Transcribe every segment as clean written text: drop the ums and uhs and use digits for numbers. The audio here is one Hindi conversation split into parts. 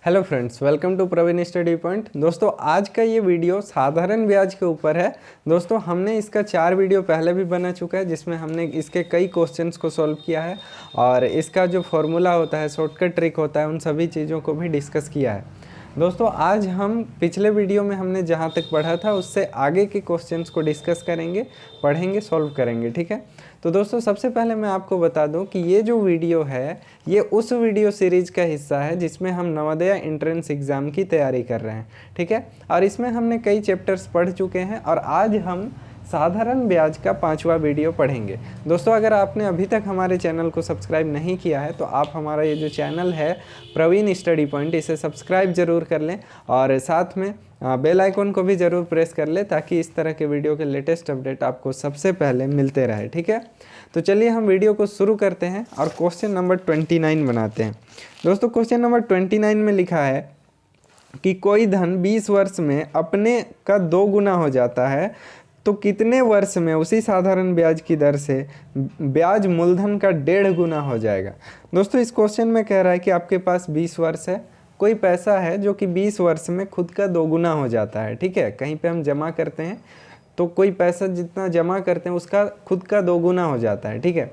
Hello friends, welcome to Praveen study point. दोस्तों आज का ये वीडियो साधारण ब्याज के ऊपर है। दोस्तों हमने इसका 4 वीडियो पहले भी बना चुका है जिसमें हमने इसके कई क्वेश्चंस को सॉल्व किया है और इसका जो फॉर्मूला होता है, शॉर्टकट ट्रिक होता है, उन सभी चीज़ों को भी डिस्कस किया है। दोस्तों आज हम पिछले वीडियो में हमने जहाँ तक पढ़ा था उससे आगे के क्वेश्चंस को डिस्कस करेंगे, पढ़ेंगे, सॉल्व करेंगे। ठीक है, तो दोस्तों सबसे पहले मैं आपको बता दूं कि ये जो वीडियो है ये उस वीडियो सीरीज का हिस्सा है जिसमें हम नवोदय एंट्रेंस एग्ज़ाम की तैयारी कर रहे हैं। ठीक है, और इसमें हमने कई चैप्टर्स पढ़ चुके हैं और आज हम साधारण ब्याज का 5वां वीडियो पढ़ेंगे। दोस्तों अगर आपने अभी तक हमारे चैनल को सब्सक्राइब नहीं किया है तो आप हमारा ये जो चैनल है प्रवीण स्टडी पॉइंट, इसे सब्सक्राइब ज़रूर कर लें और साथ में बेल आइकन को भी ज़रूर प्रेस कर लें ताकि इस तरह के वीडियो के लेटेस्ट अपडेट आपको सबसे पहले मिलते रहे। ठीक है, तो चलिए हम वीडियो को शुरू करते हैं और क्वेश्चन नंबर 29 बनाते हैं। दोस्तों क्वेश्चन नंबर 29 में लिखा है कि कोई धन 20 वर्ष में अपने का 2 गुना हो जाता है तो कितने वर्ष में उसी साधारण ब्याज की दर से ब्याज मूलधन का 1.5 गुना हो जाएगा। दोस्तों इस क्वेश्चन में कह रहा है कि आपके पास 20 वर्ष है, कोई पैसा है जो कि 20 वर्ष में खुद का 2 गुना हो जाता है। ठीक है, कहीं पे हम जमा करते हैं तो कोई पैसा जितना जमा करते हैं उसका खुद का 2 गुना हो जाता है। ठीक है,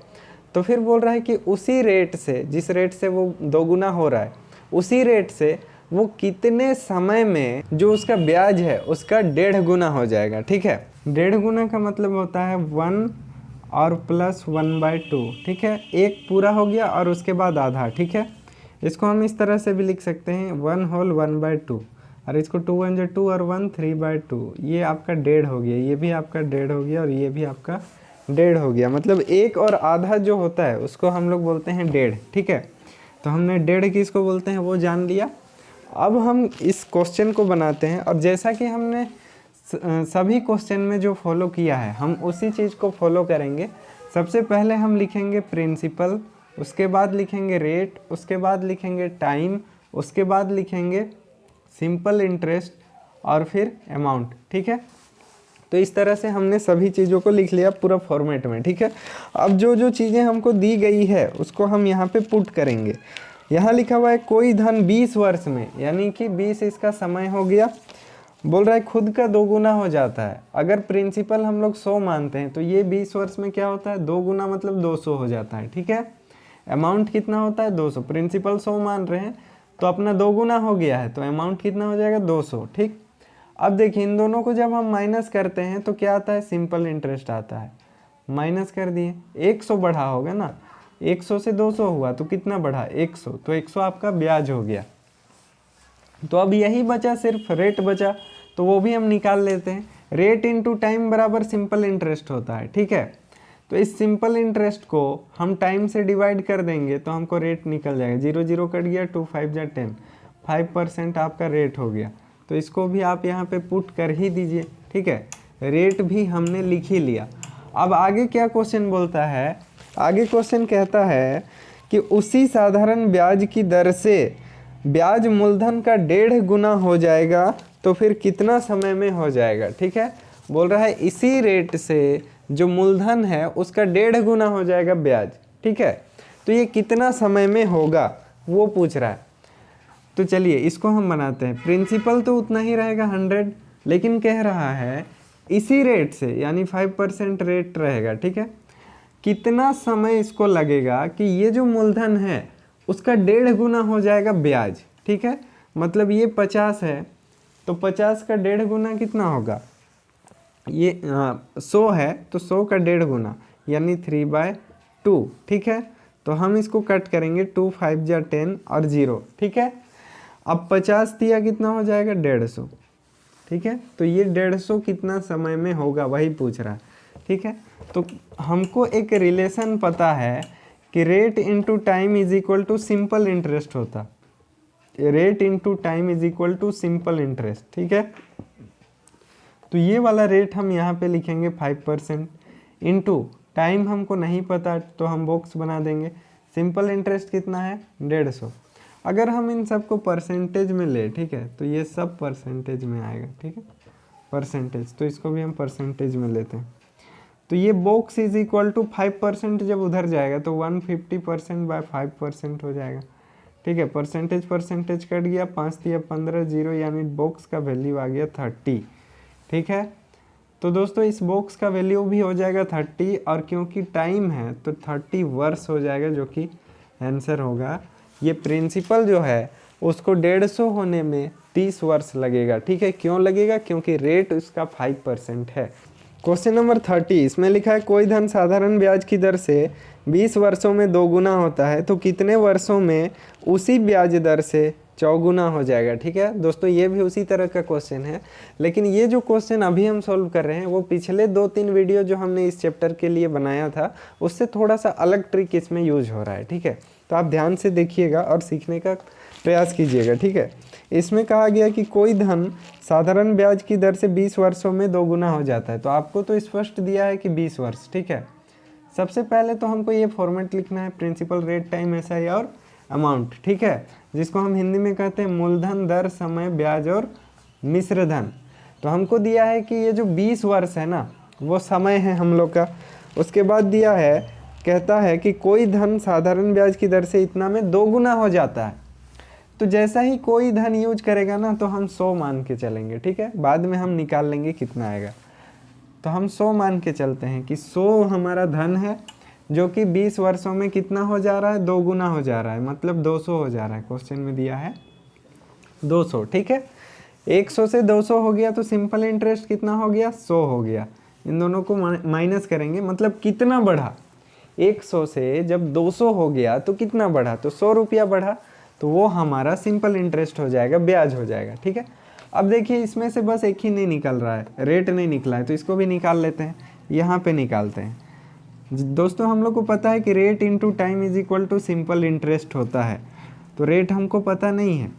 तो फिर बोल रहा है कि उसी रेट से, जिस रेट से वो 2 गुना हो रहा है, उसी रेट से वो कितने समय में जो उसका ब्याज है उसका 1.5 गुना हो जाएगा। ठीक है, 1.5 गुना का मतलब होता है 1 और प्लस 1/2। ठीक है, एक पूरा हो गया और उसके बाद आधा। ठीक है, इसको हम इस तरह से भी लिख सकते हैं 1 होल 1/2 और इसको 2 1 जा 2 और 1 3/2। ये आपका 1.5 हो गया, ये भी आपका 1.5 हो गया और ये भी आपका 1.5 हो गया। मतलब एक और आधा जो होता है उसको हम लोग बोलते हैं 1.5। ठीक है, तो हमने 1.5 किसको बोलते हैं वो जान लिया। अब हम इस क्वेश्चन को बनाते हैं और जैसा कि हमने सभी क्वेश्चन में जो फॉलो किया है हम उसी चीज़ को फॉलो करेंगे। सबसे पहले हम लिखेंगे प्रिंसिपल, उसके बाद लिखेंगे रेट, उसके बाद लिखेंगे टाइम, उसके बाद लिखेंगे सिंपल इंटरेस्ट और फिर अमाउंट। ठीक है, तो इस तरह से हमने सभी चीज़ों को लिख लिया पूरा फॉर्मेट में। ठीक है, अब जो जो चीज़ें हमको दी गई है उसको हम यहाँ पे पुट करेंगे। यहाँ लिखा हुआ है कोई धन 20 वर्ष में, यानी कि 20 इसका समय हो गया। बोल रहा है खुद का 2 गुना हो जाता है। अगर प्रिंसिपल हम लोग 100 मानते हैं तो ये 20 वर्ष में क्या होता है, 2 गुना मतलब 200 हो जाता है। ठीक है, अमाउंट कितना होता है 200, प्रिंसिपल 100 मान रहे हैं तो अपना 2 गुना हो गया है तो अमाउंट कितना हो जाएगा 200। ठीक, अब देखिए इन दोनों को जब हम माइनस करते हैं तो क्या आता है, सिंपल इंटरेस्ट आता है। माइनस कर दिए, 100 बढ़ा होगा ना, 100 से 200 हुआ तो कितना बढ़ा 100, तो 100 आपका ब्याज हो गया। तो अब यही बचा, सिर्फ रेट बचा, तो वो भी हम निकाल लेते हैं। रेट इंटू टाइम बराबर सिंपल इंटरेस्ट होता है। ठीक है, तो इस सिंपल इंटरेस्ट को हम टाइम से डिवाइड कर देंगे तो हमको रेट निकल जाएगा। 0 0 कट गया, 2 5 जा 10, 5% आपका रेट हो गया। तो इसको भी आप यहाँ पे पुट कर ही दीजिए। ठीक है, रेट भी हमने लिख ही लिया। अब आगे क्या क्वेश्चन बोलता है, आगे क्वेश्चन कहता है कि उसी साधारण ब्याज की दर से ब्याज मूलधन का 1.5 गुना हो जाएगा तो फिर कितना समय में हो जाएगा। ठीक है, बोल रहा है इसी रेट से जो मूलधन है उसका 1.5 गुना हो जाएगा ब्याज। ठीक है, तो ये कितना समय में होगा वो पूछ रहा है। तो चलिए इसको हम बनाते हैं। प्रिंसिपल तो उतना ही रहेगा 100, लेकिन कह रहा है इसी रेट से, यानी 5% रेट रहेगा। ठीक है, कितना समय इसको लगेगा कि ये जो मूलधन है उसका 1.5 गुना हो जाएगा ब्याज। ठीक है, मतलब ये 50 है तो 50 का 1.5 गुना कितना होगा, ये 100 है तो 100 का 1.5 गुना यानी 3/2। ठीक है, तो हम इसको कट करेंगे, 2 5 जा 10 और 0। ठीक है, अब 50 दिया कितना हो जाएगा 150। ठीक है, तो ये 150 कितना समय में होगा वही पूछ रहा है। ठीक है, तो हमको एक रिलेशन पता है कि rate into time is equal to simple interest होता, rate into time is equal to simple interest. ठीक है, तो ये वाला रेट हम यहाँ पे लिखेंगे 5% इंटू टाइम हमको नहीं पता तो हम बॉक्स बना देंगे। सिंपल इंटरेस्ट कितना है 150। अगर हम इन सबको परसेंटेज में ले, ठीक है, तो ये सब परसेंटेज में आएगा। ठीक है, परसेंटेज, तो इसको भी हम परसेंटेज में लेते हैं। तो ये बॉक्स इज इक्वल टू 5% जब उधर जाएगा तो 150% बाय 5% हो जाएगा। ठीक है। परसेंटेज परसेंटेज कट गया, 5 दिया 15, 0 यानी बॉक्स का वैल्यू आ गया 30। ठीक है, तो दोस्तों इस बॉक्स का वैल्यू भी हो जाएगा 30 और क्योंकि टाइम है तो 30 वर्ष हो जाएगा जो कि आंसर होगा। ये प्रिंसिपल जो है उसको 150 होने में 30 वर्ष लगेगा। ठीक है, क्यों लगेगा? क्योंकि रेट उसका 5% है। क्वेश्चन नंबर 30, इसमें लिखा है कोई धन साधारण ब्याज की दर से 20 वर्षों में 2 गुना होता है तो कितने वर्षों में उसी ब्याज दर से 4 गुना हो जाएगा। ठीक है दोस्तों, ये भी उसी तरह का क्वेश्चन है, लेकिन ये जो क्वेश्चन अभी हम सॉल्व कर रहे हैं वो पिछले 2-3 वीडियो जो हमने इस चैप्टर के लिए बनाया था उससे थोड़ा सा अलग ट्रिक इसमें यूज हो रहा है। ठीक है, तो आप ध्यान से देखिएगा और सीखने का प्रयास कीजिएगा। ठीक है, इसमें कहा गया कि कोई धन साधारण ब्याज की दर से 20 वर्षों में 2 गुना हो जाता है, तो आपको तो स्पष्ट दिया है कि 20 वर्ष। ठीक है, सबसे पहले तो हमको ये फॉर्मेट लिखना है, प्रिंसिपल, रेट, टाइम, एसआई और अमाउंट। ठीक है, जिसको हम हिंदी में कहते हैं मूलधन, दर, समय, ब्याज और मिश्र धन। तो हमको दिया है कि ये जो 20 वर्ष है ना वो समय है हम लोग का। उसके बाद दिया है, कहता है कि कोई धन साधारण ब्याज की दर से इतना में 2 गुना हो जाता है। तो जैसा ही कोई धन यूज करेगा ना तो हम 100 मान के चलेंगे। ठीक है, बाद में हम निकाल लेंगे कितना आएगा। तो हम 100 मान के चलते हैं कि 100 हमारा धन है जो कि 20 वर्षों में कितना हो जा रहा है? 2 गुना हो जा रहा है, मतलब 200 हो जा रहा है। क्वेश्चन में दिया है 200। ठीक है, 100 से 200 हो गया तो सिंपल इंटरेस्ट कितना हो गया? 100 हो गया। इन दोनों को माइनस करेंगे, मतलब कितना बढ़ा? 100 से जब 200 हो गया तो कितना बढ़ा? तो 100 रुपया बढ़ा, तो वो हमारा सिंपल इंटरेस्ट हो जाएगा, ब्याज हो जाएगा। ठीक है, अब देखिए इसमें से बस एक ही नहीं निकल रहा है, रेट नहीं निकला है, तो इसको भी निकाल लेते हैं। यहाँ पे निकालते हैं। दोस्तों हम लोग को पता है कि rate into time is equal to simple interest होता है, तो रेट हमको पता नहीं है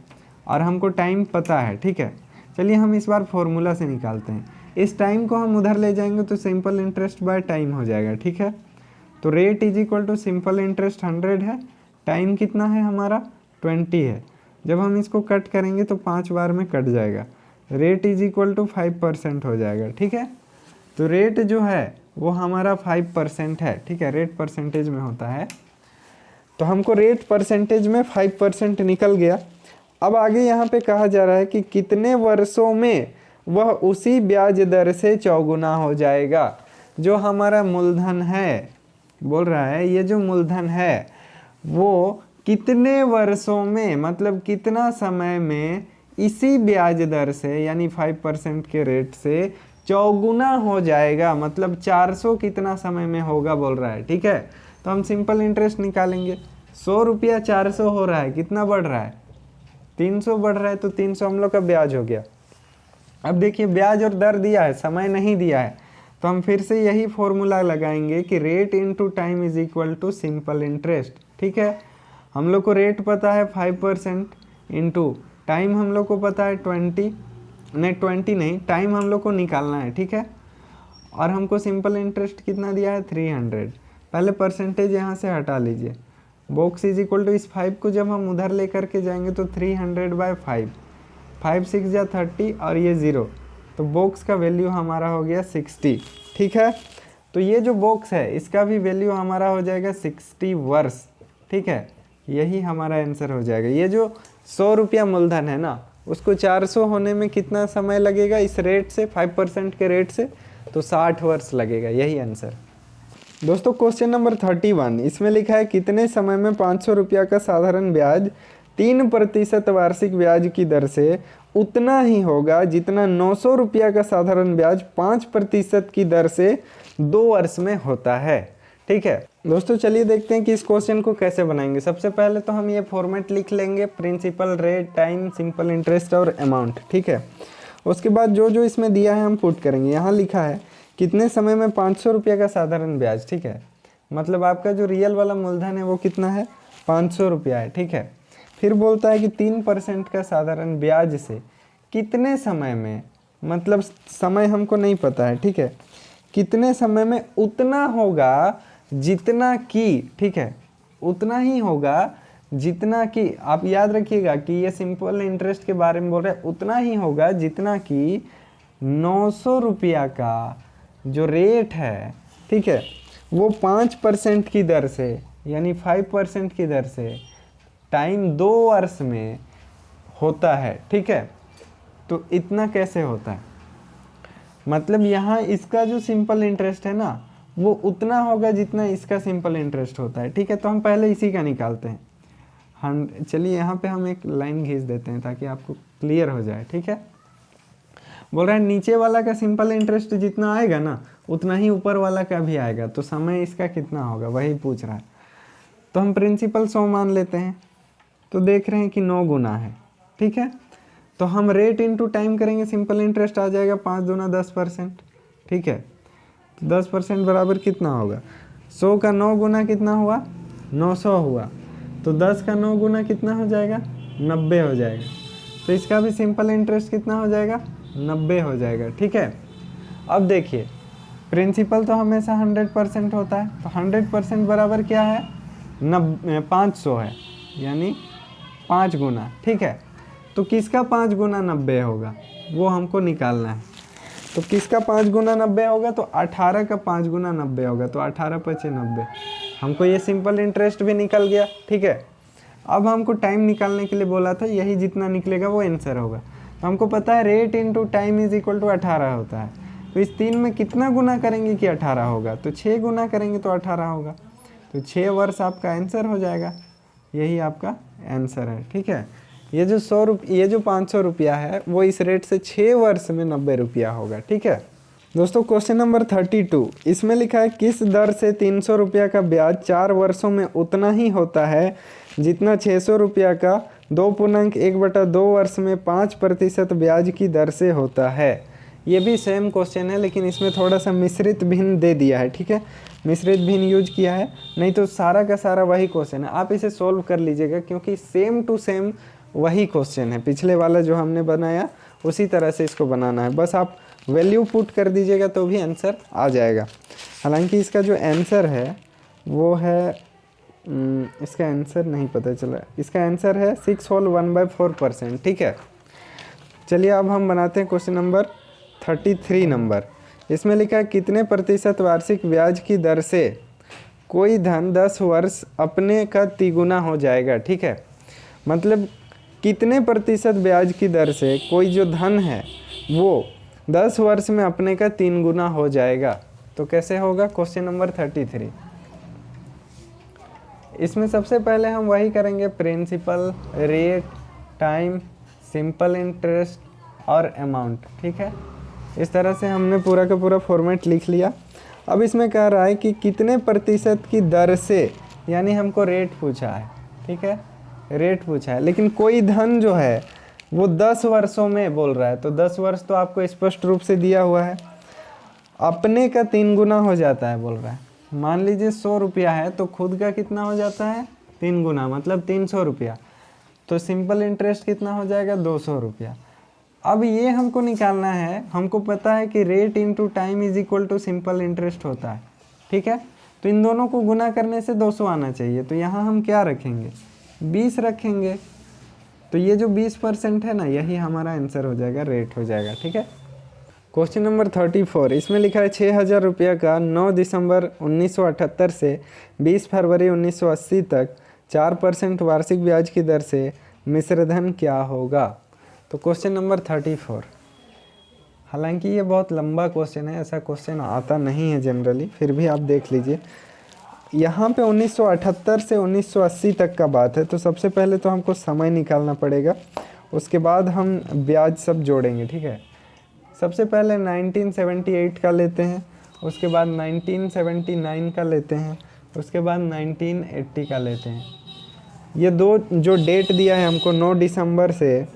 और हमको टाइम पता है। ठीक है, चलिए हम इस बार फॉर्मूला से निकालते हैं। इस टाइम को हम उधर ले जाएंगे तो सिंपल इंटरेस्ट बाय टाइम हो जाएगा। ठीक है, तो rate is equal to simple interest 100 है, टाइम कितना है हमारा? 20 है। जब हम इसको कट करेंगे तो 5 बार में कट जाएगा। रेट इज इक्वल टू 5% हो जाएगा। ठीक है, तो रेट जो है वो हमारा 5% है। ठीक है, रेट परसेंटेज में होता है, तो हमको रेट परसेंटेज में 5% निकल गया। अब आगे यहाँ पे कहा जा रहा है कि कितने वर्षों में वह उसी ब्याज दर से 4 गुना हो जाएगा। जो हमारा मूलधन है, बोल रहा है ये जो मूलधन है वो कितने वर्षों में, मतलब कितना समय में इसी ब्याज दर से यानी 5% के रेट से 4 गुना हो जाएगा, मतलब 400 कितना समय में होगा बोल रहा है। ठीक है, तो हम सिंपल इंटरेस्ट निकालेंगे। 100 रुपया 400 हो रहा है, कितना बढ़ रहा है? 300 बढ़ रहा है, तो 300 हम लोग का ब्याज हो गया। अब देखिए ब्याज और दर दिया है, समय नहीं दिया है, तो हम फिर से यही फॉर्मूला लगाएंगे कि rate into time is equal to simple interest. ठीक है, हम लोग को रेट पता है 5% इंटू टाइम हम लोग को पता है 20 नहीं, टाइम हम लोग को निकालना है। ठीक है, और हमको सिंपल इंटरेस्ट कितना दिया है? 300। पहले परसेंटेज यहाँ से हटा लीजिए। बॉक्स इज इक्वल टू इस 5 को जब हम उधर ले करके जाएंगे तो 300/5, 5 6 जा 30 और ये 0, तो बॉक्स का वैल्यू हमारा हो गया 60। ठीक है, तो ये जो बॉक्स है इसका भी वैल्यू हमारा हो जाएगा 60 वर्ष। ठीक है, यही हमारा आंसर हो जाएगा। ये जो 100 रुपया मूलधन है ना उसको 400 होने में कितना समय लगेगा इस रेट से, 5% के रेट से? तो 60 वर्ष लगेगा, यही आंसर। दोस्तों क्वेश्चन नंबर 31, इसमें लिखा है कितने समय में 500 रुपया का साधारण ब्याज 3% वार्षिक ब्याज की दर से उतना ही होगा जितना 900 रुपया का साधारण ब्याज 5% की दर से 2 वर्ष में होता है। ठीक है दोस्तों, चलिए देखते हैं कि इस क्वेश्चन को कैसे बनाएंगे। सबसे पहले तो हम ये फॉर्मेट लिख लेंगे, principal, rate, time, simple interest और अमाउंट। ठीक है, उसके बाद जो जो इसमें दिया है हम पुट करेंगे। यहाँ लिखा है कितने समय में 500 रुपया का साधारण ब्याज। ठीक है, मतलब आपका जो रियल वाला मूलधन है वो कितना है? 500 रुपया है। ठीक है, फिर बोलता है कि 3% का साधारण ब्याज से कितने समय में, मतलब समय हमको नहीं पता है। ठीक है, कितने समय में उतना होगा जितना कि, ठीक है, उतना ही होगा जितना कि, आप याद रखिएगा कि ये सिंपल इंटरेस्ट के बारे में बोल रहे हैं, उतना ही होगा जितना कि 900 रुपया का जो रेट है, ठीक है, वो 5% की दर से यानी 5% की दर से टाइम 2 वर्ष में होता है, ठीक है। तो इतना कैसे होता है, मतलब यहाँ इसका जो सिंपल इंटरेस्ट है ना वो उतना होगा जितना इसका सिंपल इंटरेस्ट होता है, ठीक है। तो हम पहले इसी का निकालते हैं। हम चलिए यहाँ पे हम एक लाइन खींच देते हैं ताकि आपको क्लियर हो जाए, ठीक है। बोल रहा है नीचे वाला का सिंपल इंटरेस्ट जितना आएगा ना उतना ही ऊपर वाला का भी आएगा, तो समय इसका कितना होगा वही पूछ रहा है। तो हम प्रिंसिपल 100 मान लेते हैं, तो देख रहे हैं कि 9 गुना है, ठीक है। तो हम रेट इनटू टाइम करेंगे, सिंपल इंटरेस्ट आ जाएगा 5 दूना 10%, ठीक है। तो 10% बराबर कितना होगा, 100 का 9 गुना कितना हुआ, 900 हुआ। तो 10 का 9 गुना कितना हो जाएगा, 90 हो जाएगा। तो इसका भी सिंपल इंटरेस्ट कितना हो जाएगा, 90 हो जाएगा, ठीक है। अब देखिए प्रिंसिपल तो हमेशा 100% होता है, तो 100% बराबर क्या है, 500 है, यानी 5 गुना, ठीक है। तो किसका 5 गुना 90 होगा वो हमको निकालना है। तो किसका 5 गुना 90 होगा, तो 18 का 5 गुना 90 होगा। तो 18 पचे 90, हमको ये सिंपल इंटरेस्ट भी निकल गया, ठीक है। अब हमको टाइम निकालने के लिए बोला था, यही जितना निकलेगा वो आंसर होगा। तो हमको पता है rate into time is equal to 18 होता है। तो इस 3 में कितना गुना करेंगे कि 18 होगा, तो 6 गुना करेंगे तो 18 होगा। तो 6 वर्ष आपका आंसर हो जाएगा, यही आपका आंसर है, ठीक है। ये जो 500 रुपया है वो इस रेट से 6 वर्ष में 90 रुपया होगा, ठीक है। दोस्तों क्वेश्चन नंबर 32, इसमें लिखा है किस दर से 300 रुपया का ब्याज 4 वर्षों में उतना ही होता है जितना 600 रुपया का 2.1/2 वर्ष में 5% ब्याज की दर से होता है। ये भी सेम क्वेश्चन है लेकिन इसमें थोड़ा सा मिश्रित भिन्न दे दिया है, ठीक है। मिश्रित भिन्न यूज किया है, नहीं तो सारा का सारा वही क्वेश्चन है। आप इसे सोल्व कर लीजिएगा क्योंकि सेम टू सेम वही क्वेश्चन है, पिछले वाला जो हमने बनाया उसी तरह से इसको बनाना है। बस आप वैल्यू पुट कर दीजिएगा तो भी आंसर आ जाएगा। हालांकि इसका जो आंसर है वो है, इसका आंसर नहीं पता चला, इसका आंसर है 6 होल 1/4%, ठीक है। चलिए अब हम बनाते हैं क्वेश्चन नंबर 33 नंबर। इसमें लिखा है कितने प्रतिशत वार्षिक ब्याज की दर से कोई धन 10 वर्ष अपने का तिगुना हो जाएगा, ठीक है। मतलब कितने प्रतिशत ब्याज की दर से कोई जो धन है वो 10 वर्ष में अपने का 3 गुना हो जाएगा। तो कैसे होगा, क्वेश्चन नंबर 33। इसमें सबसे पहले हम वही करेंगे, principal, rate, time, simple interest और अमाउंट, ठीक है। इस तरह से हमने पूरा का पूरा फॉर्मेट लिख लिया। अब इसमें कह रहा है कि कितने प्रतिशत की दर से, यानी हमको रेट पूछा है, ठीक है, रेट पूछा है। लेकिन कोई धन जो है वो 10 वर्षों में बोल रहा है, तो 10 वर्ष तो आपको स्पष्ट रूप से दिया हुआ है, अपने का 3 गुना हो जाता है बोल रहा है। मान लीजिए 100 रुपया है तो खुद का कितना हो जाता है, 3 गुना, मतलब 300 रुपया। तो सिंपल इंटरेस्ट कितना हो जाएगा, 200 रुपया। अब ये हमको निकालना है, हमको पता है कि rate into time is equal to simple interest होता है, ठीक है। तो इन दोनों को गुना करने से 200 आना चाहिए। तो यहाँ हम क्या रखेंगे, 20 रखेंगे। तो ये जो 20% है ना, यही हमारा आंसर हो जाएगा, रेट हो जाएगा, ठीक है। क्वेश्चन नंबर 34, इसमें लिखा है 6000 रुपया का 9 दिसंबर 1978 से 20 फरवरी 1980 तक 4% वार्षिक ब्याज की दर से मिश्रधन क्या होगा। तो क्वेश्चन नंबर 34, हालांकि ये बहुत लंबा क्वेश्चन है, ऐसा क्वेश्चन आता नहीं है जनरली, फिर भी आप देख लीजिए। यहाँ पे 1978 से 1980 तक का बात है, तो सबसे पहले तो हमको समय निकालना पड़ेगा, उसके बाद हम ब्याज सब जोड़ेंगे, ठीक है। सबसे पहले 1978 का लेते हैं, उसके बाद 1979 का लेते हैं, उसके बाद 1980 का लेते हैं। ये दो जो डेट दिया है हमको 9 दिसंबर से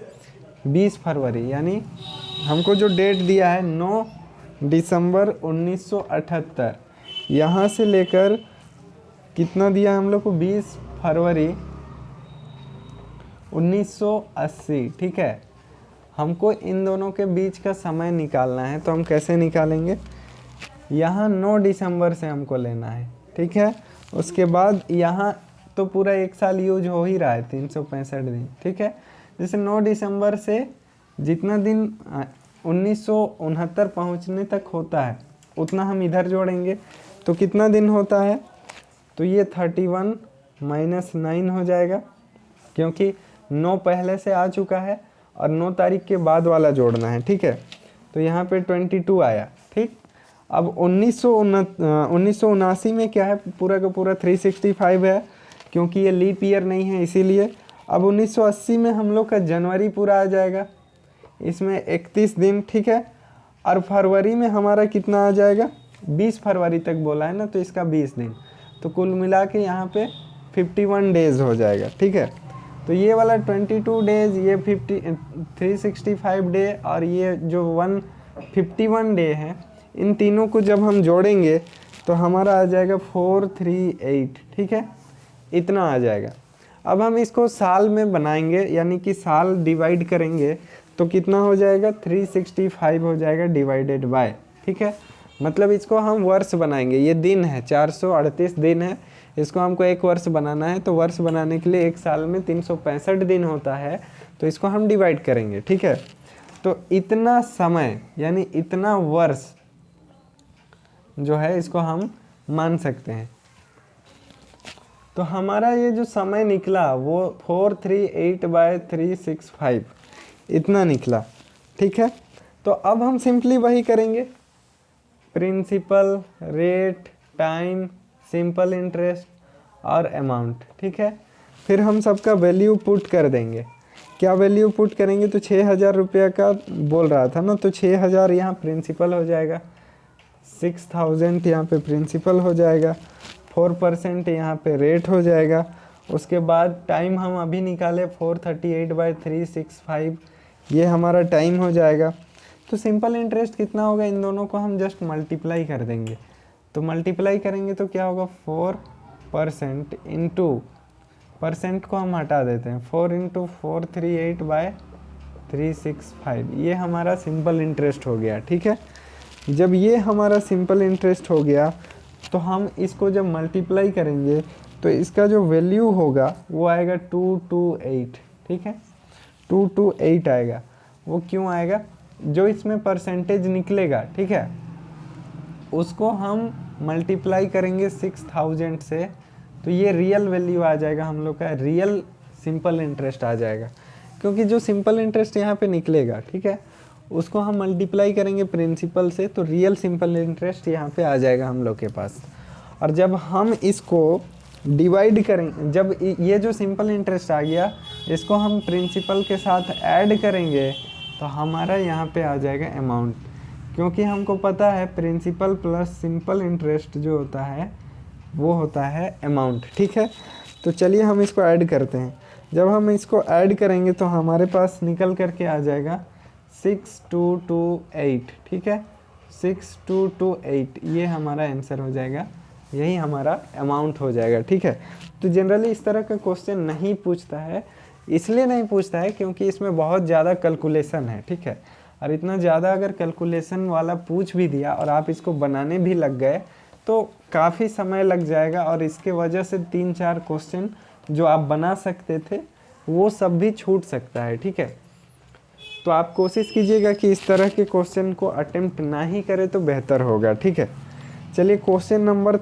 20 फरवरी, यानी हमको जो डेट दिया है 9 दिसंबर 1978, यहाँ से लेकर कितना दिया है हम लोग को, 20 फरवरी 1980, ठीक है। हमको इन दोनों के बीच का समय निकालना है, तो हम कैसे निकालेंगे, यहाँ 9 दिसंबर से हमको लेना है, ठीक है। उसके बाद यहाँ तो पूरा एक साल यूज हो ही रहा है, 365 दिन, ठीक है। जैसे 9 दिसंबर से जितना दिन 1969 पहुँचने तक होता है उतना हम इधर जोड़ेंगे, तो कितना दिन होता है, तो ये 31 - 9 हो जाएगा, क्योंककि 9 पहले से आ चुका है और 9 तारीख के बाद वाला जोड़ना है, ठीक है। तो यहाँ पे 22 आया, ठीक। अब 1979 में क्या है, पूरा का पूरा 365 है, क्योंकि ये लीप ईयर नहीं है इसीलिए। अब 1980 में हम लोग का जनवरी पूरा आ जाएगा, इसमें 31 दिन, ठीक है। और फरवरी में हमारा कितना आ जाएगा, 20 फरवरी तक बोला है ना, तो इसका 20 दिन, तो कुल मिला के यहाँ पे 51 डेज़ हो जाएगा, ठीक है। तो ये वाला 22 डेज़, ये 365 डे और ये जो 151 डे है, इन तीनों को जब हम जोड़ेंगे तो हमारा आ जाएगा 438, ठीक है, इतना आ जाएगा। अब हम इसको साल में बनाएंगे, यानी कि साल डिवाइड करेंगे तो कितना हो जाएगा, 365 हो जाएगा डिवाइडेड बाय, ठीक है। मतलब इसको हम वर्ष बनाएंगे, ये दिन है, 438 दिन है, इसको हमको एक वर्ष बनाना है। तो वर्ष बनाने के लिए एक साल में 365 दिन होता है, तो इसको हम डिवाइड करेंगे, ठीक है। तो इतना समय यानी इतना वर्ष जो है इसको हम मान सकते हैं। तो हमारा ये जो समय निकला वो 438/365 इतना निकला, ठीक है। तो अब हम सिंपली वही करेंगे, principal, rate, time, simple interest और अमाउंट, ठीक है। फिर हम सबका वैल्यू पुट कर देंगे। क्या वैल्यू पुट करेंगे, तो 6,000 रुपये का बोल रहा था ना, तो 6,000 यहाँ प्रिंसिपल हो जाएगा, 6,000 यहाँ पे प्रिंसिपल हो जाएगा, 4% यहाँ पे रेट हो जाएगा। उसके बाद टाइम हम अभी निकाले 438/365, ये हमारा टाइम हो जाएगा। तो सिंपल इंटरेस्ट कितना होगा, इन दोनों को हम जस्ट मल्टीप्लाई कर देंगे। तो मल्टीप्लाई करेंगे तो क्या होगा, 4% इंटू, परसेंट को हम हटा देते हैं, 4 × 438/365, ये हमारा सिंपल इंटरेस्ट हो गया, ठीक है। जब ये हमारा सिंपल इंटरेस्ट हो गया तो हम इसको जब मल्टीप्लाई करेंगे तो इसका जो वैल्यू होगा वो आएगा 228, ठीक है, 228 आएगा। वो क्यों आएगा, जो इसमें परसेंटेज निकलेगा, ठीक है, उसको हम मल्टीप्लाई करेंगे 6,000 से, तो ये रियल वैल्यू आ जाएगा हम लोग का, रियल सिंपल इंटरेस्ट आ जाएगा। क्योंकि जो सिंपल इंटरेस्ट यहाँ पे निकलेगा, ठीक है, उसको हम मल्टीप्लाई करेंगे प्रिंसिपल से, तो रियल सिंपल इंटरेस्ट यहाँ पे आ जाएगा हम लोग के पास। और जब हम इसको डिवाइड करेंगे, जब ये जो सिंपल इंटरेस्ट आ गया इसको हम प्रिंसिपल के साथ ऐड करेंगे तो हमारा यहाँ पे आ जाएगा अमाउंट। क्योंकि हमको पता है प्रिंसिपल प्लस सिंपल इंटरेस्ट जो होता है वो होता है अमाउंट, ठीक है। तो चलिए हम इसको ऐड करते हैं। जब हम इसको ऐड करेंगे तो हमारे पास निकल करके आ जाएगा 6228, ठीक है, 6228, ये हमारा आंसर हो जाएगा, यही हमारा अमाउंट हो जाएगा, ठीक है। तो जनरली इस तरह का क्वेश्चन नहीं पूछता है, इसलिए नहीं पूछता है क्योंकि इसमें बहुत ज़्यादा कैलकुलेशन है, ठीक है। और इतना ज़्यादा अगर कैलकुलेशन वाला पूछ भी दिया और आप इसको बनाने भी लग गए तो काफ़ी समय लग जाएगा, और इसके वजह से 3-4 क्वेश्चन जो आप बना सकते थे वो सब भी छूट सकता है, ठीक है। तो आप कोशिश कीजिएगा कि इस तरह के क्वेश्चन को अटेम्प्ट ना ही करें तो बेहतर होगा, ठीक है। चलिए क्वेश्चन नंबर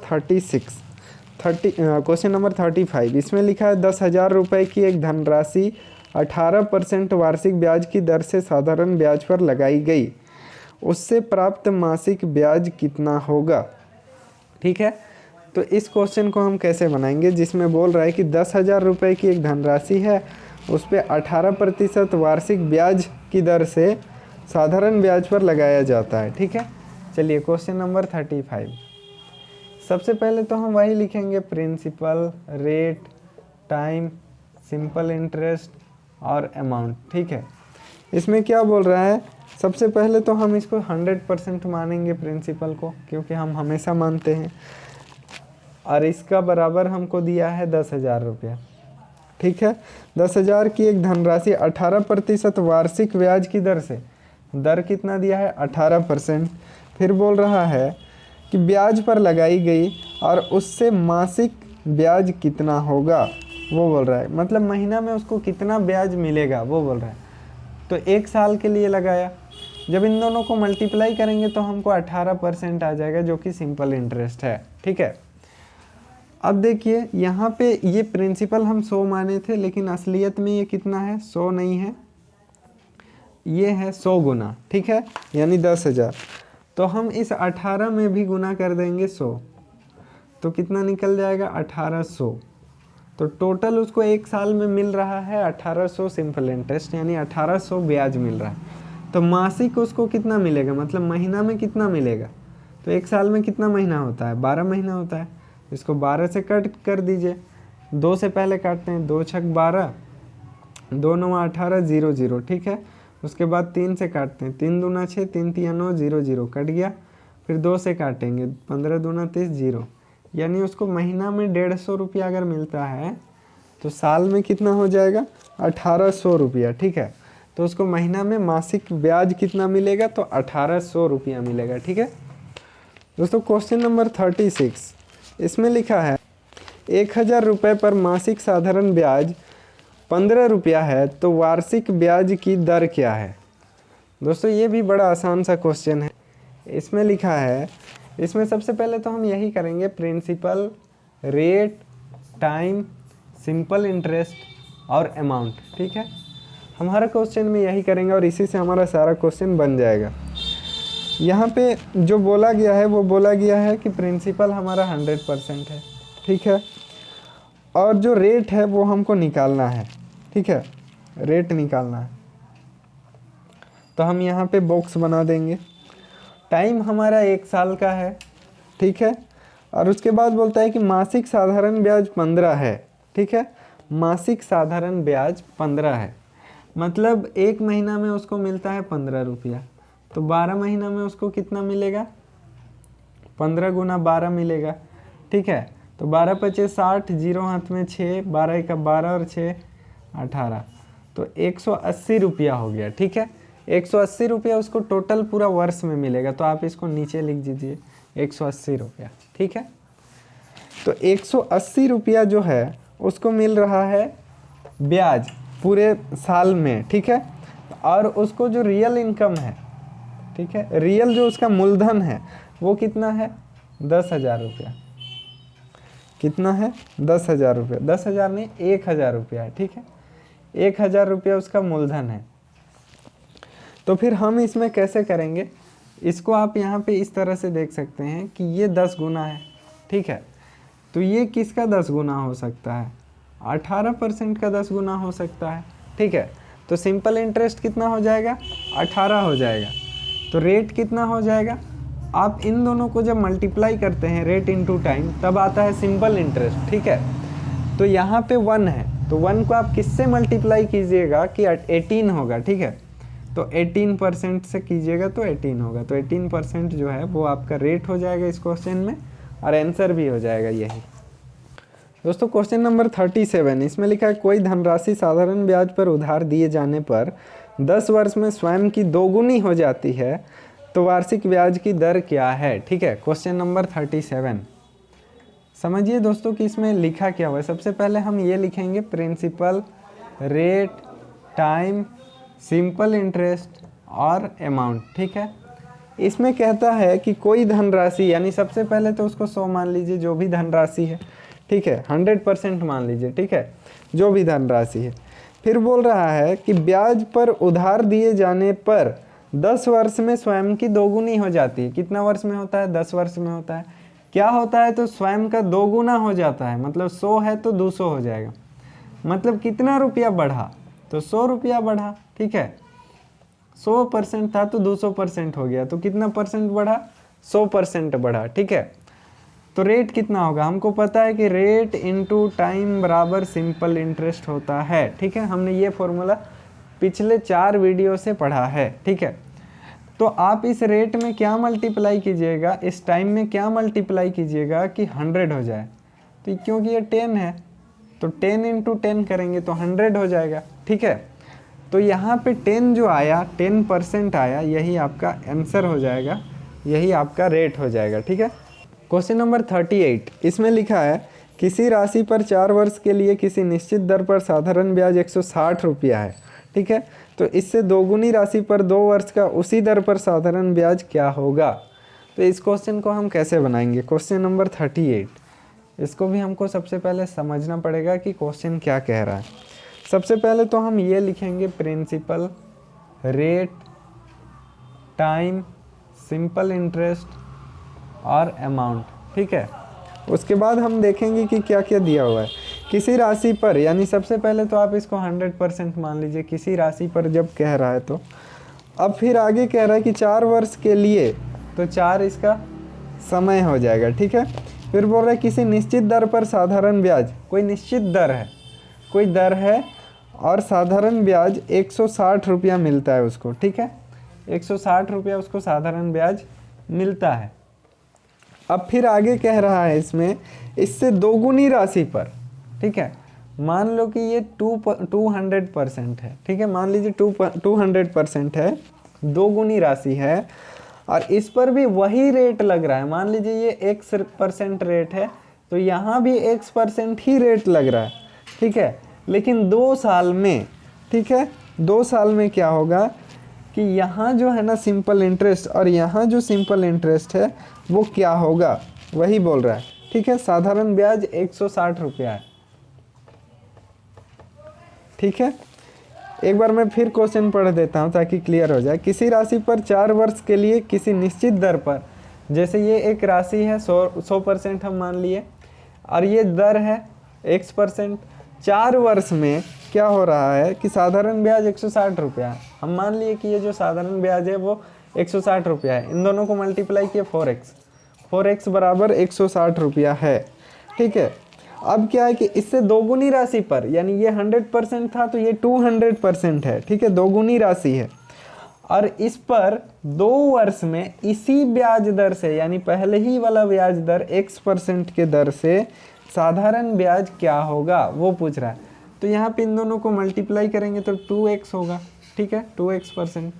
35, इसमें लिखा है 10,000 रुपये की एक धनराशि 18% वार्षिक ब्याज की दर से साधारण ब्याज पर लगाई गई, उससे प्राप्त मासिक ब्याज कितना होगा, ठीक है। तो इस क्वेश्चन को हम कैसे बनाएंगे, जिसमें बोल रहा है कि 10,000 रुपये की एक धनराशि है, उस पर 18% वार्षिक ब्याज की दर से साधारण ब्याज पर लगाया जाता है, ठीक है। चलिए क्वेश्चन नंबर 35, सबसे पहले तो हम वही लिखेंगे, principal, rate, time, simple interest और अमाउंट, ठीक है। इसमें क्या बोल रहा है, सबसे पहले तो हम इसको 100% मानेंगे प्रिंसिपल को, क्योंकि हम हमेशा मानते हैं, और इसका बराबर हमको दिया है 10,000 रुपया, ठीक है। 10,000 की एक धनराशि 18% वार्षिक ब्याज की दर से, दर कितना दिया है 18%, फिर बोल रहा है कि ब्याज पर लगाई गई और उससे मासिक ब्याज कितना होगा वो बोल रहा है, मतलब महीना में उसको कितना ब्याज मिलेगा वो बोल रहा है। तो 1 साल के लिए लगाया, जब इन दोनों को मल्टीप्लाई करेंगे तो हमको 18% आ जाएगा, जो कि सिंपल इंटरेस्ट है, ठीक है। अब देखिए यहाँ पे ये प्रिंसिपल हम 100 माने थे, लेकिन असलियत में ये कितना है, 100 नहीं है, ये है 100 गुना, ठीक है, यानी 10,000। तो हम इस 18 में भी गुना कर देंगे 100, तो कितना निकल जाएगा, 1800। तो टोटल उसको एक साल में मिल रहा है 1800 सिंपल इंटरेस्ट, यानी 1800 ब्याज मिल रहा है। तो मासिक उसको कितना मिलेगा, मतलब महीना में कितना मिलेगा, तो एक साल में कितना महीना होता है, 12 महीना होता है। इसको 12 से कट कर दीजिए, 2 से पहले काटते हैं, 2 छक 12, 2 9 18 0 0, ठीक है। उसके बाद 3 से काटते हैं, 3 दूना 6, 3 3 9 0 0 कट गया। फिर 2 से काटेंगे, 15 दूना 30 0, यानी उसको महीना में 150 रुपया अगर मिलता है तो साल में कितना हो जाएगा, 1800 रुपया, ठीक है। तो उसको महीना में मासिक ब्याज कितना मिलेगा, तो 1800 रुपया मिलेगा, ठीक है दोस्तों। क्वेश्चन नंबर 36, इसमें लिखा है 1000 रुपये पर मासिक साधारण ब्याज 15 रुपया है, तो वार्षिक ब्याज की दर क्या है। दोस्तों ये भी बड़ा आसान सा क्वेश्चन है। इसमें लिखा है, इसमें सबसे पहले तो हम यही करेंगे, principal, rate, time, simple interest और अमाउंट, ठीक है। हम हर क्वेश्चन में यही करेंगे और इसी से हमारा सारा क्वेश्चन बन जाएगा। यहाँ पे जो बोला गया है वो बोला गया है कि प्रिंसिपल हमारा 100% है, ठीक है, और जो रेट है वो हमको निकालना है, ठीक है, रेट निकालना है। तो हम यहाँ पे बॉक्स बना देंगे। टाइम हमारा 1 साल का है, ठीक है, और उसके बाद बोलता है कि मासिक साधारण ब्याज 15 है, ठीक है, मासिक साधारण ब्याज 15 है, मतलब एक महीना में उसको मिलता है 15 रुपया। तो 12 महीना में उसको कितना मिलेगा, 15 गुना 12 मिलेगा, ठीक है। तो 12 पचे 60, 0 हाथ में 6, 12 का 12 और 6 18, तो 180 रुपया हो गया, ठीक है। 180 रुपया उसको टोटल पूरा वर्ष में मिलेगा, तो आप इसको नीचे लिख दीजिए 180 रुपया, ठीक है। तो 180 रुपया जो है उसको मिल रहा है ब्याज पूरे साल में, ठीक है। और उसको जो रियल इनकम है, ठीक है, रियल जो उसका मूलधन है वो कितना है, 10,000 रुपया। कितना है, 10,000 रुपया, 10,000 नहीं 1,000 रुपया है, ठीक है, 1,000 रुपया उसका मूलधन है। तो फिर हम इसमें कैसे करेंगे, इसको आप यहाँ पे इस तरह से देख सकते हैं कि ये 10 गुना है, ठीक है। तो ये किसका 10 गुना हो सकता है, 18% का 10 गुना हो सकता है, ठीक है। तो सिंपल इंटरेस्ट कितना हो जाएगा, 18 हो जाएगा। तो रेट कितना हो जाएगा, आप इन दोनों को जब मल्टीप्लाई करते हैं, रेट इनटू टाइम, तब आता है सिंपल इंटरेस्ट, ठीक है। तो यहाँ पे 1 है, तो 1 को आप किससे मल्टीप्लाई कीजिएगा कि 18 होगा, ठीक है। तो 18% से कीजिएगा तो 18 होगा। तो 18% जो है वो आपका रेट हो जाएगा इस क्वेश्चन में, और आंसर भी हो जाएगा यही। दोस्तों क्वेश्चन नंबर 37, इसमें लिखा है कोई धनराशि साधारण ब्याज पर उधार दिए जाने पर 10 वर्ष में स्वयं की 2 गुनी हो जाती है, तो वार्षिक ब्याज की दर क्या है, ठीक है। क्वेश्चन नंबर 37, समझिए दोस्तों कि इसमें लिखा क्या हुआ है। सबसे पहले हम ये लिखेंगे principal, rate, time, simple interest और अमाउंट, ठीक है। इसमें कहता है कि कोई धनराशि, यानी सबसे पहले तो उसको 100 मान लीजिए, जो भी धनराशि है, ठीक है, 100% मान लीजिए, ठीक है, जो भी धनराशि है। फिर बोल रहा है कि ब्याज पर उधार दिए जाने पर 10 वर्ष में स्वयं की 2 गुनी हो जाती है। कितना वर्ष में होता है, 10 वर्ष में होता है। क्या होता है, तो स्वयं का 2 गुना हो जाता है, मतलब 100 है तो 200 हो जाएगा। मतलब कितना रुपया बढ़ा, तो 100 रुपया बढ़ा, ठीक है। 100% था तो 200% हो गया, तो कितना परसेंट बढ़ा, 100% बढ़ा, ठीक है। तो रेट कितना होगा, हमको पता है कि रेट इनटू टाइम बराबर सिंपल इंटरेस्ट होता है, ठीक है। हमने ये फॉर्मूला पिछले 4 वीडियो से पढ़ा है, ठीक है। तो आप इस रेट में क्या मल्टीप्लाई कीजिएगा, इस टाइम में क्या मल्टीप्लाई कीजिएगा कि 100 हो जाए। तो क्योंकि ये 10 है तो 10 इंटू 10 करेंगे तो 100 हो जाएगा, ठीक है। तो यहाँ पे 10 जो आया, 10% आया, यही आपका आंसर हो जाएगा, यही आपका रेट हो जाएगा, ठीक है। क्वेश्चन नंबर 38, इसमें लिखा है किसी राशि पर 4 वर्ष के लिए किसी निश्चित दर पर साधारण ब्याज 160 रुपया है, ठीक है। तो इससे 2 गुनी राशि पर 2 वर्ष का उसी दर पर साधारण ब्याज क्या होगा। तो इस क्वेश्चन को हम कैसे बनाएंगे, क्वेश्चन नंबर 38, इसको भी हमको सबसे पहले समझना पड़ेगा कि क्वेश्चन क्या कह रहा है। सबसे पहले तो हम ये लिखेंगे principal, rate, time, simple interest और अमाउंट, ठीक है। उसके बाद हम देखेंगे कि क्या क्या दिया हुआ है। किसी राशि पर, यानी सबसे पहले तो आप इसको 100% मान लीजिए, किसी राशि पर जब कह रहा है तो अब फिर आगे कह रहा है कि 4 वर्ष के लिए, तो 4 इसका समय हो जाएगा, ठीक है। फिर बोल रहा है किसी निश्चित दर पर साधारण ब्याज, कोई निश्चित दर है, कोई दर है और साधारण ब्याज 160 रुपया मिलता है उसको, ठीक है। 160 रुपया उसको साधारण ब्याज मिलता है। अब फिर आगे कह रहा है इसमें इससे दोगुनी राशि पर, ठीक है। मान लो कि ये 200% है, ठीक है। मान लीजिए 200% है, दोगुनी राशि है और इस पर भी वही रेट लग रहा है। मान लीजिए ये X% रेट है तो यहाँ भी X% ही रेट लग रहा है, ठीक है। लेकिन 2 साल में, ठीक है, 2 साल में क्या होगा कि यहाँ जो है ना सिंपल इंटरेस्ट और यहाँ जो सिंपल इंटरेस्ट है वो क्या होगा, वही बोल रहा है, ठीक है। साधारण ब्याज 160 रुपया है, ठीक है। एक बार मैं फिर क्वेश्चन पढ़ देता हूँ ताकि क्लियर हो जाए। किसी राशि पर 4 वर्ष के लिए किसी निश्चित दर पर, जैसे ये एक राशि है 100% हम मान लिए और ये दर है X%, 4 वर्ष में क्या हो रहा है कि साधारण ब्याज 160 रुपया है। हम मान लिए कि ये जो साधारण ब्याज है वो 160 रुपया है। इन दोनों को मल्टीप्लाई किए 4x बराबर 160 रुपया है, ठीक है। अब क्या है कि इससे दोगुनी राशि पर, यानी ये 100% था तो ये 200% है, ठीक है, दोगुनी राशि है। और इस पर 2 वर्ष में इसी ब्याज दर से, यानी पहले ही वाला ब्याज दर X% के दर से साधारण ब्याज क्या होगा वो पूछ रहा है। तो यहाँ पे इन दोनों को मल्टीप्लाई करेंगे तो 2x होगा, ठीक है, 2x%।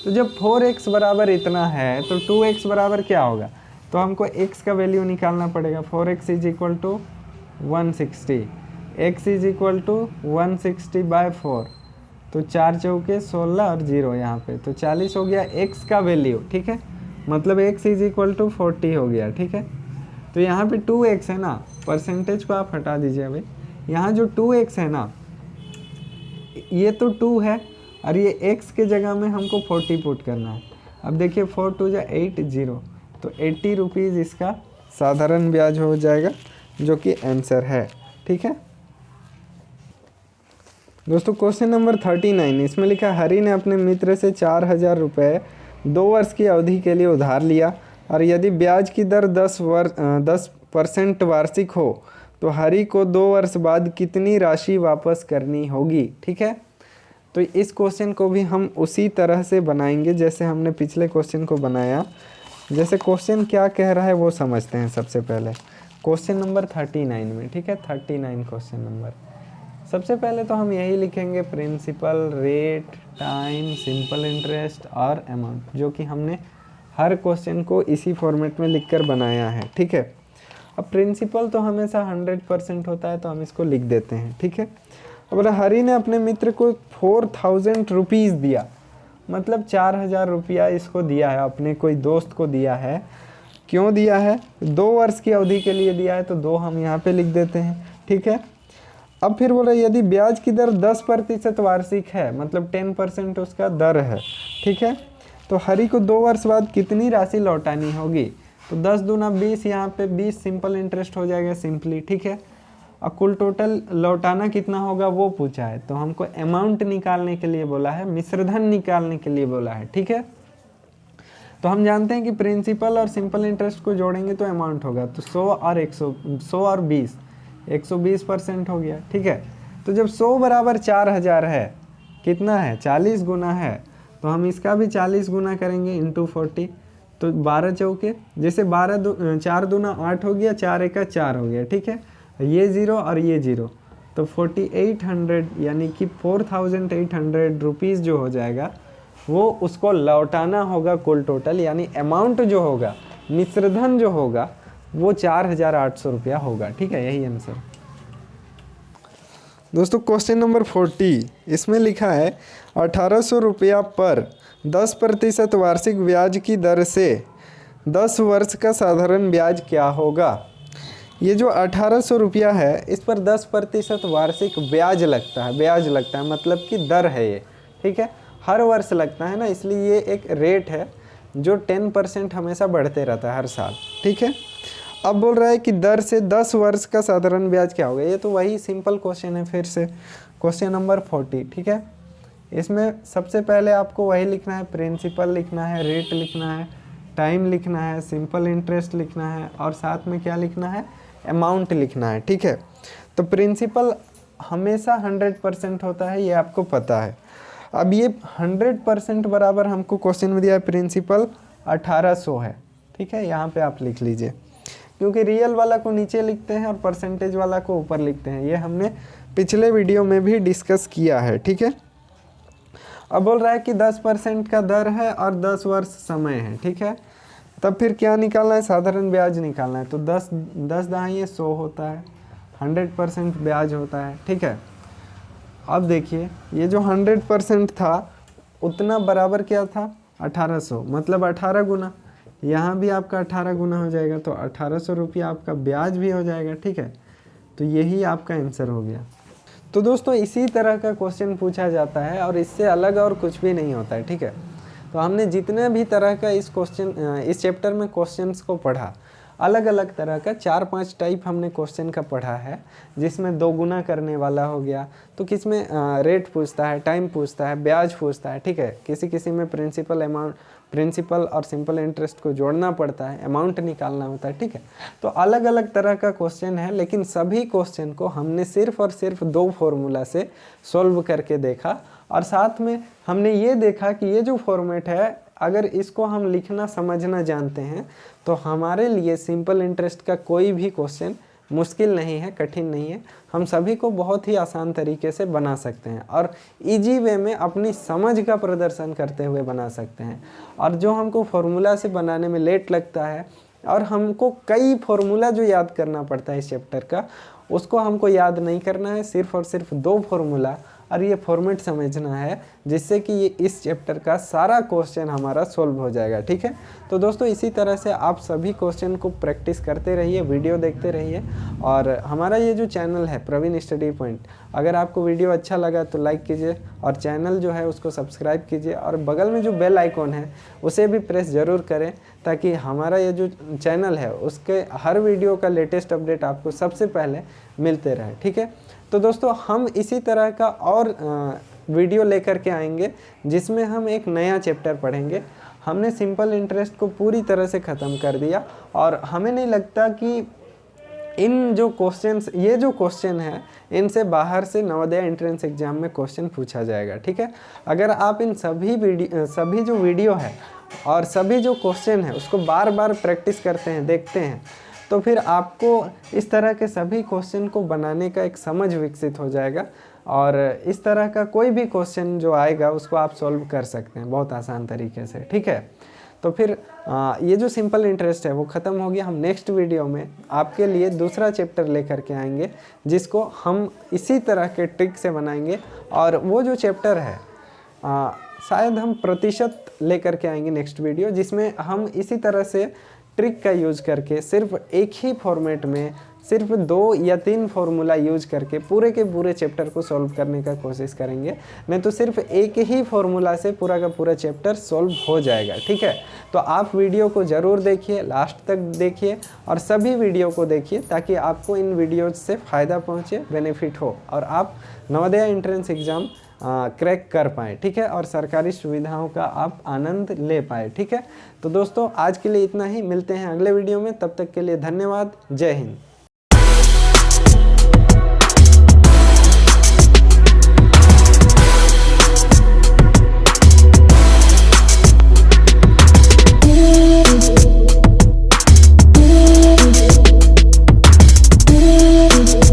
तो जब 4x बराबर इतना है तो 2x बराबर क्या होगा, तो हमको x का वैल्यू निकालना पड़ेगा। 4x is equal to 160, x is equal to 160/4, तो 4 चौके 16 और 0 यहाँ पे, तो 40 हो गया x का वैल्यू, ठीक है। मतलब x इज इक्वल टू 40 हो गया, ठीक है। तो यहाँ पे 2x है ना, परसेंटेज को आप हटा दीजिए भाई। यहाँ जो 2x है ना, ये तो 2 है और ये x के जगह में हमको 40 पुट करना है। अब देखिए 4 2 जा 8 0, तो 80 रुपीज़ इसका साधारण ब्याज हो जाएगा, जो कि आंसर है, ठीक है दोस्तों। क्वेश्चन नंबर 39, इसमें लिखा हरि ने अपने मित्र से 4000 रुपये 2 वर्ष की अवधि के लिए उधार लिया और यदि ब्याज की दर 10% वार्षिक हो तो हरि को 2 वर्ष बाद कितनी राशि वापस करनी होगी, ठीक है। तो इस क्वेश्चन को भी हम उसी तरह से बनाएंगे जैसे हमने पिछले क्वेश्चन को बनाया। जैसे क्वेश्चन क्या कह रहा है वो समझते हैं सबसे पहले। क्वेश्चन नंबर 39 में, ठीक है, 39 क्वेश्चन नंबर। सबसे पहले तो हम यही लिखेंगे principal, rate, time, simple interest और अमाउंट, जो कि हमने हर क्वेश्चन को इसी फॉर्मेट में लिखकर बनाया है, ठीक है। अब प्रिंसिपल तो हमेशा 100% होता है तो हम इसको लिख देते हैं, ठीक है। अब हरि ने अपने मित्र को 4000 रुपीज़ दिया, मतलब 4000 रुपया इसको दिया है, अपने कोई दोस्त को दिया है। क्यों दिया है, 2 वर्ष की अवधि के लिए दिया है, तो 2 हम यहाँ पे लिख देते हैं, ठीक है। अब फिर बोला यदि ब्याज की दर 10% वार्षिक है, मतलब 10% उसका दर है, ठीक है, तो हरि को 2 वर्ष बाद कितनी राशि लौटानी होगी। तो 10 दूना 20, यहाँ पे 20 सिंपल इंटरेस्ट हो जाएगा सिंपली, ठीक है। और कुल टोटल लौटाना कितना होगा वो पूछा है, तो हमको अमाउंट निकालने के लिए बोला है, मिश्रधन निकालने के लिए बोला है, ठीक है। तो हम जानते हैं कि प्रिंसिपल और सिंपल इंटरेस्ट को जोड़ेंगे तो अमाउंट होगा, तो 100 और 20 120% हो गया, ठीक है। तो जब 100 बराबर 4000 है, कितना है, 40 गुना है, तो हम इसका भी 40 गुना करेंगे इंटू 40, तो 12 चौके, जैसे 4 दूना 8 हो गया, 4 एका 4 हो गया, ठीक है। ये 0 और ये 0, तो 4800 यानी कि 4800 रुपीज़ जो हो जाएगा वो उसको लौटाना होगा कुल टोटल, यानी अमाउंट जो होगा, मिश्रधन जो होगा वो 4800 रुपया होगा, ठीक है, यही आंसर। दोस्तों क्वेश्चन नंबर 40, इसमें लिखा है 1800 रुपया पर 10% वार्षिक ब्याज की दर से 10 वर्ष का साधारण ब्याज क्या होगा। ये जो 1800 रुपया है इस पर 10% वार्षिक ब्याज लगता है। ब्याज लगता है मतलब कि दर है ये, ठीक है, हर वर्ष लगता है ना, इसलिए ये एक रेट है जो 10% हमेशा बढ़ते रहता है हर साल, ठीक है। अब बोल रहा है कि दर से 10 वर्ष का साधारण ब्याज क्या होगा। ये तो वही सिंपल क्वेश्चन है, फिर से क्वेश्चन नंबर 40, ठीक है। इसमें सबसे पहले आपको वही लिखना है, प्रिंसिपल लिखना है, रेट लिखना है, टाइम लिखना है, सिंपल इंटरेस्ट लिखना है और साथ में क्या लिखना है, अमाउंट लिखना है, ठीक है। तो प्रिंसिपल हमेशा 100% होता है, ये आपको पता है। अब ये 100% बराबर हमको क्वेश्चन में दिया है, प्रिंसिपल 1800 है, ठीक है, यहाँ पे आप लिख लीजिए, क्योंकि रियल वाला को नीचे लिखते हैं और परसेंटेज वाला को ऊपर लिखते हैं, ये हमने पिछले वीडियो में भी डिस्कस किया है, ठीक है। अब बोल रहा है कि 10% का दर है और 10 वर्ष समय है, ठीक है। तब फिर क्या निकालना है, साधारण ब्याज निकालना है। तो 10 दाएँ 100 होता है, 100% ब्याज होता है, ठीक है। अब देखिए ये जो 100% था उतना बराबर क्या था, 1800, मतलब 18 गुना, यहाँ भी आपका 18 गुना हो जाएगा, तो 1800 रुपया आपका ब्याज भी हो जाएगा, ठीक है। तो यही आपका आंसर हो गया। तो दोस्तों इसी तरह का क्वेश्चन पूछा जाता है और इससे अलग और कुछ भी नहीं होता है, ठीक है। तो हमने जितने भी तरह का इस चैप्टर में क्वेश्चंस को पढ़ा, अलग अलग तरह का 4-5 टाइप हमने क्वेश्चन का पढ़ा है, जिसमें 2 गुना करने वाला हो गया, तो किस में रेट पूछता है, टाइम पूछता है, ब्याज पूछता है, ठीक है। किसी में प्रिंसिपल और सिंपल इंटरेस्ट को जोड़ना पड़ता है, अमाउंट निकालना होता है, ठीक है। तो अलग अलग तरह का क्वेश्चन है, लेकिन सभी क्वेश्चन को हमने सिर्फ और सिर्फ 2 फॉर्मूला से सॉल्व करके देखा और साथ में हमने ये देखा कि ये जो फॉर्मेट है, अगर इसको हम लिखना समझना जानते हैं तो हमारे लिए सिंपल इंटरेस्ट का कोई भी क्वेश्चन मुश्किल नहीं है, कठिन नहीं है, हम सभी को बहुत ही आसान तरीके से बना सकते हैं और इजी वे में अपनी समझ का प्रदर्शन करते हुए बना सकते हैं। और जो हमको फॉर्मूला से बनाने में लेट लगता है और हमको कई फॉर्मूला जो याद करना पड़ता है इस चैप्टर का, उसको हमको याद नहीं करना है, सिर्फ और सिर्फ 2 फॉर्मूला और ये फॉर्मेट समझना है, जिससे कि ये इस चैप्टर का सारा क्वेश्चन हमारा सॉल्व हो जाएगा, ठीक है। तो दोस्तों इसी तरह से आप सभी क्वेश्चन को प्रैक्टिस करते रहिए, वीडियो देखते रहिए और हमारा ये जो चैनल है प्रवीण स्टडी पॉइंट, अगर आपको वीडियो अच्छा लगा तो लाइक कीजिए और चैनल जो है उसको सब्सक्राइब कीजिए और बगल में जो बेल आइकॉन है उसे भी प्रेस ज़रूर करें, ताकि हमारा ये जो चैनल है उसके हर वीडियो का लेटेस्ट अपडेट आपको सबसे पहले मिलते रहे, ठीक है। तो दोस्तों हम इसी तरह का और वीडियो लेकर के आएंगे, जिसमें हम एक नया चैप्टर पढ़ेंगे। हमने सिंपल इंटरेस्ट को पूरी तरह से ख़त्म कर दिया और हमें नहीं लगता कि इन जो क्वेश्चंस, ये जो क्वेश्चन है, इनसे बाहर से नवोदय एंट्रेंस एग्जाम में क्वेश्चन पूछा जाएगा, ठीक है। अगर आप इन सभी जो वीडियो है और सभी जो क्वेश्चन है उसको बार बार प्रैक्टिस करते हैं, देखते हैं, तो फिर आपको इस तरह के सभी क्वेश्चन को बनाने का एक समझ विकसित हो जाएगा और इस तरह का कोई भी क्वेश्चन जो आएगा उसको आप सॉल्व कर सकते हैं बहुत आसान तरीके से, ठीक है। तो फिर ये जो सिंपल इंटरेस्ट है वो ख़त्म हो गया। हम नेक्स्ट वीडियो में आपके लिए दूसरा चैप्टर लेकर के आएंगे, जिसको हम इसी तरह के ट्रिक से बनाएंगे और वो जो चैप्टर है शायद हम प्रतिशत लेकर के आएंगे नेक्स्ट वीडियो, जिसमें हम इसी तरह से ट्रिक का यूज करके सिर्फ एक ही फॉर्मेट में सिर्फ 2 या 3 फार्मूला यूज करके पूरे के पूरे चैप्टर को सॉल्व करने का कोशिश करेंगे, नहीं तो सिर्फ एक ही फार्मूला से पूरा का पूरा चैप्टर सॉल्व हो जाएगा, ठीक है। तो आप वीडियो को ज़रूर देखिए, लास्ट तक देखिए और सभी वीडियो को देखिए, ताकि आपको इन वीडियोज से फ़ायदा पहुँचे, बेनिफिट हो और आप नवोदय एंट्रेंस एग्ज़ाम क्रैक कर पाए, ठीक है, और सरकारी सुविधाओं का आप आनंद ले पाए, ठीक है। तो दोस्तों आज के लिए इतना ही, मिलते हैं अगले वीडियो में, तब तक के लिए धन्यवाद, जय हिंद।